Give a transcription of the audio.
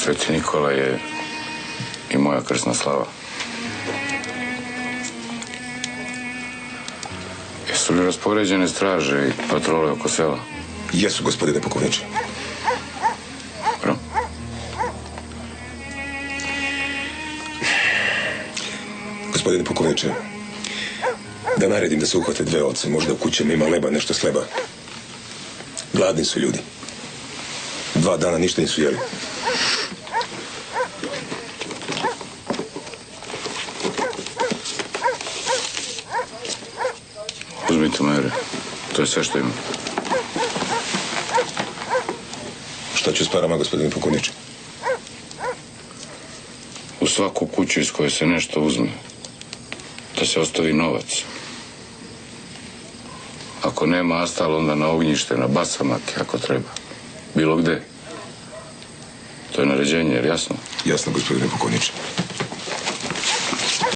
Sveti Nikola je i moja krsna slava. Jesu li raspoređene straže i patrole oko sela? Jesu, gospodine pukovniče. Dobro. Gospodine pukovniče, da naredim da se uhvate 2 ovce, možda u kućama ima leba, nešto s hleba. Gladni su ljudi. 2 dana ništa nisu jeli. Uzmite mere. To je sve što imam. Šta ću s parama, gospodine pukovniče? U svaku kuću iz koje se nešto uzme, da se ostavi novac. Ako nema astal, onda na ognjište, na basamake, ako treba. Bilo gde. To je naređenje, jer jasno? Jasno, gospodine pukovniče.